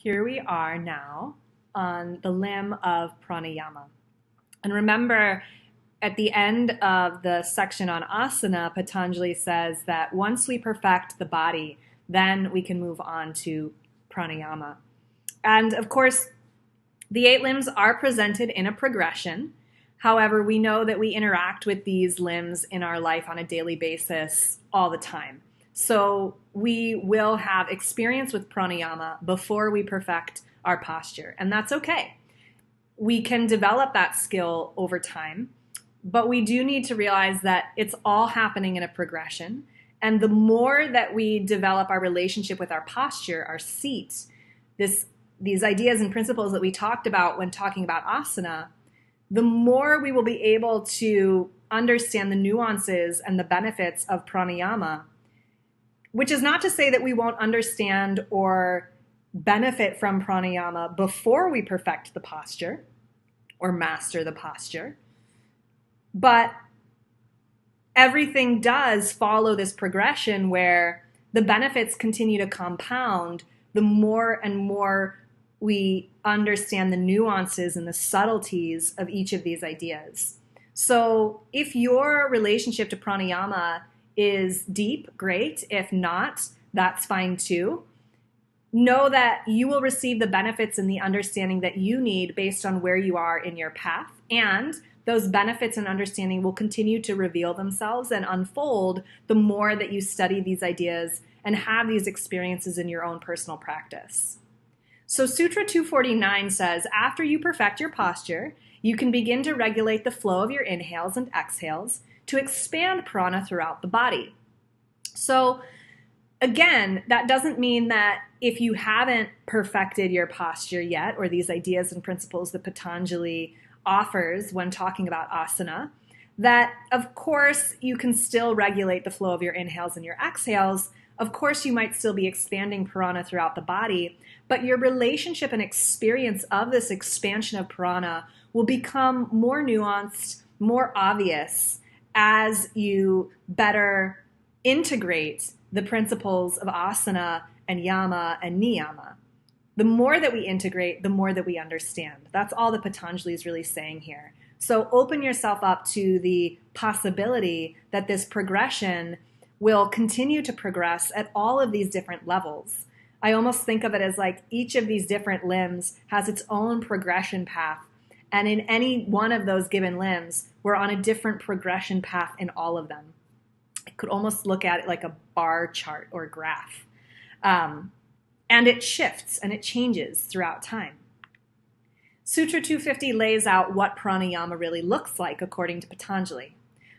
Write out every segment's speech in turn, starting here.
Here we are now on the limb of pranayama. And remember, at the end of the section on asana, Patanjali says that once we perfect the body, then we can move on to pranayama. And of course, the 8 limbs are presented in a progression. However, we know that we interact with these limbs in our life on a daily basis all the time. So we will have experience with pranayama before we perfect our posture, and that's okay. We can develop that skill over time, but we do need to realize that it's all happening in a progression. And the more that we develop our relationship with our posture, our seat, these ideas and principles that we talked about when talking about asana, the more we will be able to understand the nuances and the benefits of pranayama, which is not to say that we won't understand or benefit from pranayama before we perfect the posture or master the posture. But everything does follow this progression where the benefits continue to compound the more and more we understand the nuances and the subtleties of each of these ideas. So if your relationship to pranayama is deep, great. If not, that's fine too. Know that you will receive the benefits and the understanding that you need based on where you are in your path. And those benefits and understanding will continue to reveal themselves and unfold the more that you study these ideas and have these experiences in your own personal practice. So Sutra 249 says, after you perfect your posture, you can begin to regulate the flow of your inhales and exhales to expand prana throughout the body. So again, that doesn't mean that if you haven't perfected your posture yet, or these ideas and principles that Patanjali offers when talking about asana, that of course you can still regulate the flow of your inhales and your exhales. Of course, you might still be expanding prana throughout the body, but your relationship and experience of this expansion of prana will become more nuanced, more obvious as you better integrate the principles of asana and yama and niyama. The more that we integrate, the more that we understand. That's all that Patanjali is really saying here. So open yourself up to the possibility that this progression will continue to progress at all of these different levels. I almost think of it as like each of these different limbs has its own progression path. And in any one of those given limbs, we're on a different progression path in all of them. I could almost look at it like a bar chart or graph. And it shifts and it changes throughout time. Sutra 250 lays out what pranayama really looks like according to Patanjali.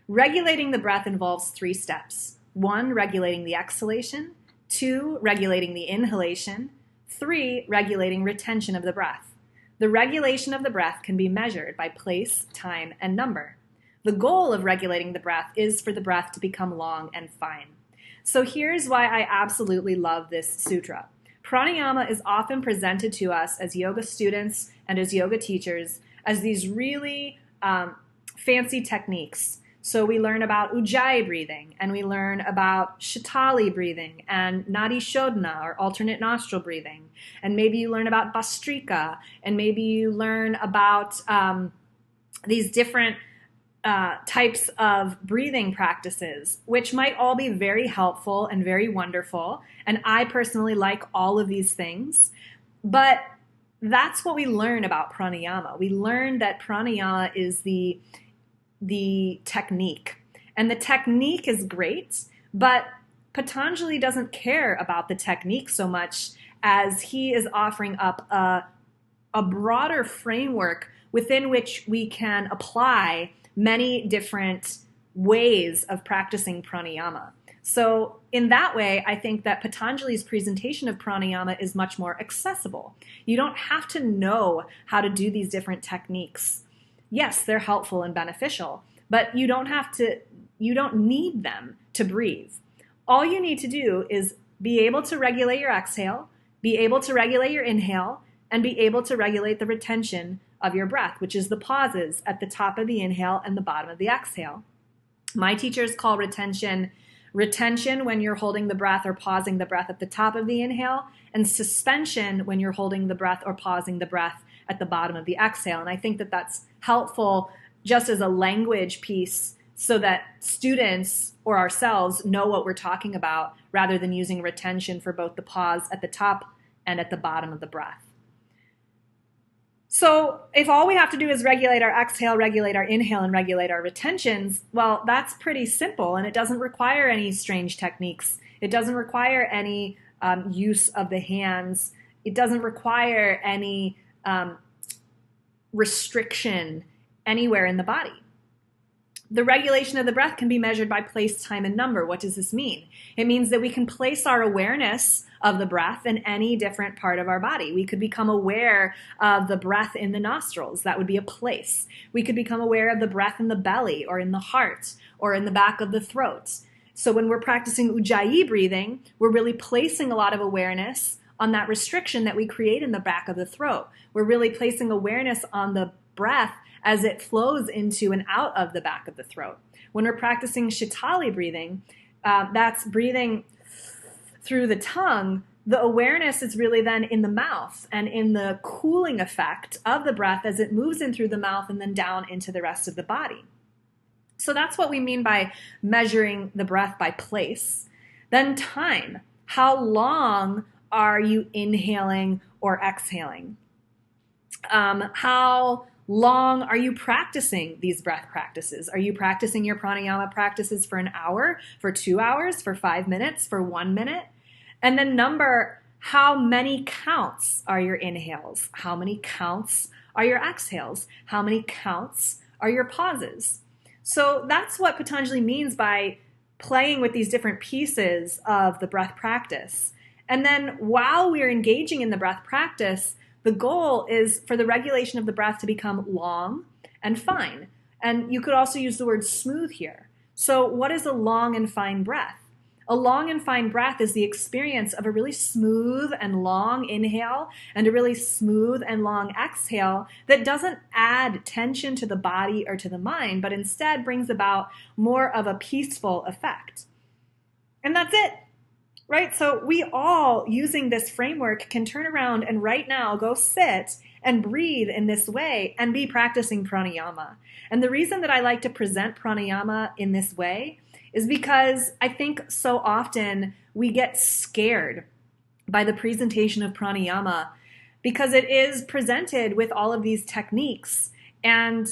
Regulating the breath involves 3 steps. 1, regulating the exhalation. 2, regulating the inhalation. 3, regulating retention of the breath. The regulation of the breath can be measured by place, time, and number. The goal of regulating the breath is for the breath to become long and fine. So here's why I absolutely love this sutra. Pranayama is often presented to us as yoga students and as yoga teachers as these really fancy techniques. So we learn about Ujjayi breathing, and we learn about Shatali breathing and Nadi Shodhana, or alternate nostril breathing. And maybe you learn about Bhastrika, and maybe you learn about these different types of breathing practices, which might all be very helpful and very wonderful. And I personally like all of these things. But that's what we learn about pranayama. We learn that pranayama is the technique. And the technique is great, but Patanjali doesn't care about the technique so much as he is offering up a broader framework within which we can apply many different ways of practicing pranayama. So in that way, I think that Patanjali's presentation of pranayama is much more accessible. You don't have to know how to do these different techniques. Yes, they're helpful and beneficial, but you don't need them to breathe. All you need to do is be able to regulate your exhale, be able to regulate your inhale, and be able to regulate the retention of your breath, which is the pauses at the top of the inhale and the bottom of the exhale. My teachers call retention retention when you're holding the breath or pausing the breath at the top of the inhale, and suspension when you're holding the breath or pausing the breath at the bottom of the exhale. And I think that that's helpful just as a language piece so that students or ourselves know what we're talking about rather than using retention for both the pause at the top and at the bottom of the breath. So if all we have to do is regulate our exhale, regulate our inhale, and regulate our retentions, well, that's pretty simple, and it doesn't require any strange techniques. It doesn't require any use of the hands. It doesn't require any restriction anywhere in the body. The regulation of the breath can be measured by place, time, and number. What does this mean? It means that we can place our awareness of the breath in any different part of our body. We could become aware of the breath in the nostrils. That would be a place. We could become aware of the breath in the belly or in the heart or in the back of the throat. So when we're practicing Ujjayi breathing, we're really placing a lot of awareness on that restriction that we create in the back of the throat. We're really placing awareness on the breath as it flows into and out of the back of the throat. When we're practicing Shitali breathing, that's breathing through the tongue. The awareness is really then in the mouth and in the cooling effect of the breath as it moves in through the mouth and then down into the rest of the body. So that's what we mean by measuring the breath by place. Then time. How long are you inhaling or exhaling? How long are you practicing these breath practices? Are you practicing your pranayama practices for an hour, for 2 hours, for 5 minutes, for 1 minute? And then number, how many counts are your inhales? How many counts are your exhales? How many counts are your pauses? So that's what Patanjali means by playing with these different pieces of the breath practice. And then while we're engaging in the breath practice, the goal is for the regulation of the breath to become long and fine. And you could also use the word smooth here. So what is a long and fine breath? A long and fine breath is the experience of a really smooth and long inhale and a really smooth and long exhale that doesn't add tension to the body or to the mind, but instead brings about more of a peaceful effect. And that's it. Right? So we all, using this framework, can turn around and right now go sit and breathe in this way and be practicing pranayama. And the reason that I like to present pranayama in this way is because I think so often we get scared by the presentation of pranayama because it is presented with all of these techniques. And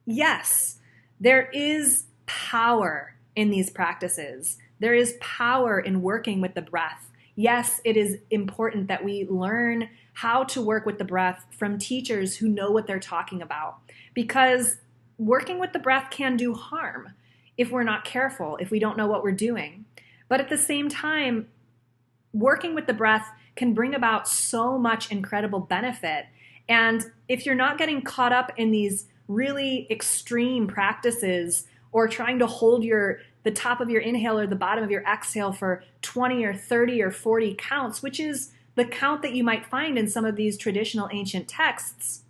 yes, there is power in these practices. There is power in working with the breath. Yes, it is important that we learn how to work with the breath from teachers who know what they're talking about, because working with the breath can do harm if we're not careful, if we don't know what we're doing. But at the same time, working with the breath can bring about so much incredible benefit. And if you're not getting caught up in these really extreme practices or trying to hold the top of your inhale or the bottom of your exhale for 20 or 30 or 40 counts, which is the count that you might find in some of these traditional ancient texts.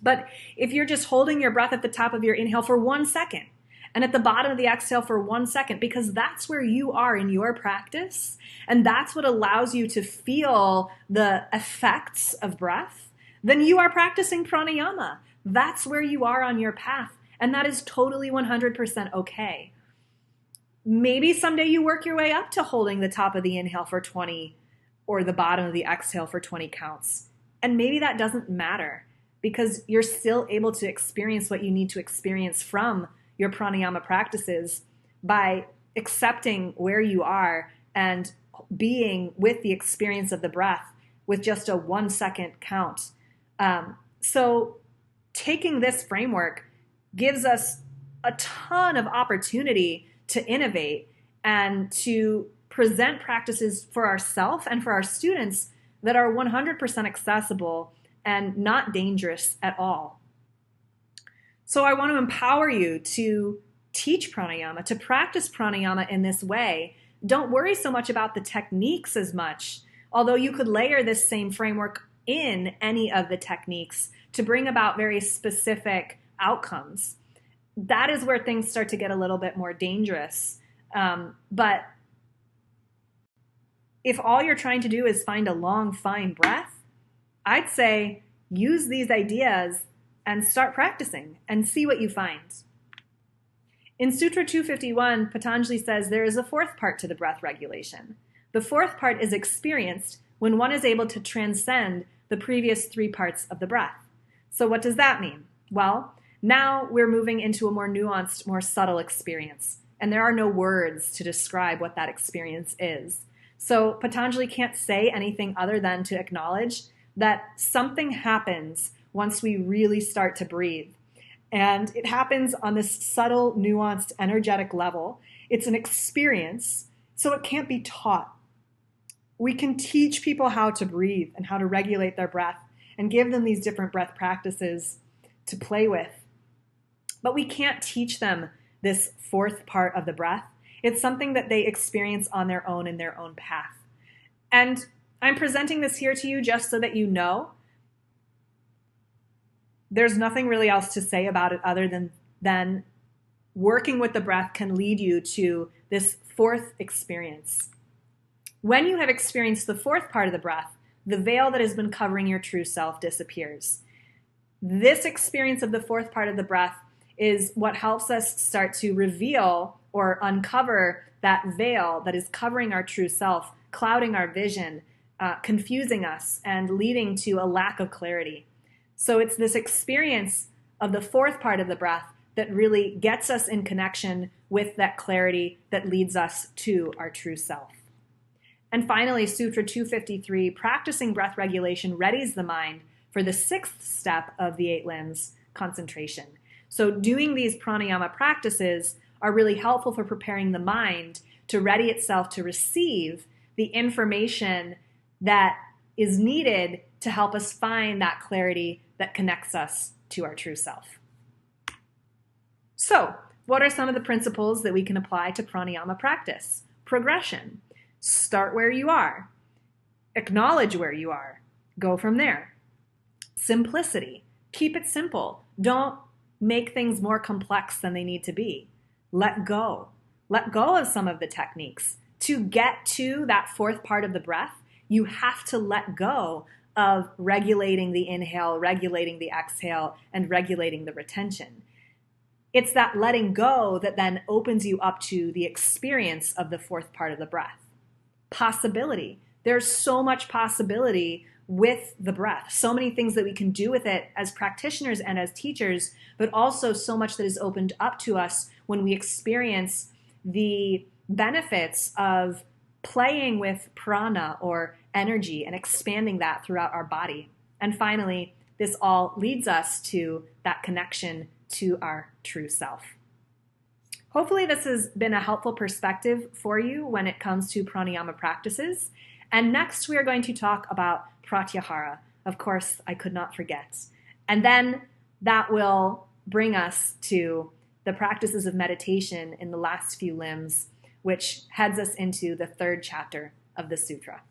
But if you're just holding your breath at the top of your inhale for 1 second and at the bottom of the exhale for 1 second, because that's where you are in your practice, and that's what allows you to feel the effects of breath, then you are practicing pranayama. That's where you are on your path. And that is totally 100% okay. Maybe someday you work your way up to holding the top of the inhale for 20 or the bottom of the exhale for 20 counts. And maybe that doesn't matter because you're still able to experience what you need to experience from your pranayama practices by accepting where you are and being with the experience of the breath with just a 1 second count. So taking this framework gives us a ton of opportunity to innovate and to present practices for ourselves and for our students that are 100% accessible and not dangerous at all. So I want to empower you to teach pranayama, to practice pranayama in this way. Don't worry so much about the techniques as much, although you could layer this same framework in any of the techniques to bring about very specific outcomes. That is where things start to get a little bit more dangerous But if all you're trying to do is find a long, fine breath, I'd say use these ideas and start practicing and see what you find. In Sutra 251, Patanjali says there is a fourth part to the breath regulation. The fourth part is experienced when one is able to transcend the previous three parts of the breath. So what does that mean? Well, now we're moving into a more nuanced, more subtle experience, and there are no words to describe what that experience is. So Patanjali can't say anything other than to acknowledge that something happens once we really start to breathe. And it happens on this subtle, nuanced, energetic level. It's an experience, so it can't be taught. We can teach people how to breathe and how to regulate their breath and give them these different breath practices to play with. But we can't teach them this fourth part of the breath. It's something that they experience on their own in their own path. And I'm presenting this here to you just so that you know there's nothing really else to say about it other than working with the breath can lead you to this fourth experience. When you have experienced the fourth part of the breath, the veil that has been covering your true self disappears. This experience of the fourth part of the breath is what helps us start to reveal or uncover that veil that is covering our true self, clouding our vision, confusing us, and leading to a lack of clarity. So it's this experience of the fourth part of the breath that really gets us in connection with that clarity that leads us to our true self. And finally, Sutra 253, practicing breath regulation readies the mind for the sixth step of the 8 limbs, concentration. So doing these pranayama practices are really helpful for preparing the mind to ready itself to receive the information that is needed to help us find that clarity that connects us to our true self. So, what are some of the principles that we can apply to pranayama practice? Progression. Start where you are. Acknowledge where you are. Go from there. Simplicity. Keep it simple. Don't make things more complex than they need to be. Let go. Let go of some of the techniques. To get to that fourth part of the breath, you have to let go of regulating the inhale, regulating the exhale, and regulating the retention. It's that letting go that then opens you up to the experience of the fourth part of the breath. Possibility. There's so much possibility with the breath, so many things that we can do with it as practitioners and as teachers, but also so much that is opened up to us when we experience the benefits of playing with prana or energy and expanding that throughout our body. And finally, this all leads us to that connection to our true self. Hopefully this has been a helpful perspective for you when it comes to pranayama practices. And next we are going to talk about pratyahara. Of course, I could not forget. And then that will bring us to the practices of meditation in the last few limbs, which heads us into the third chapter of the sutra.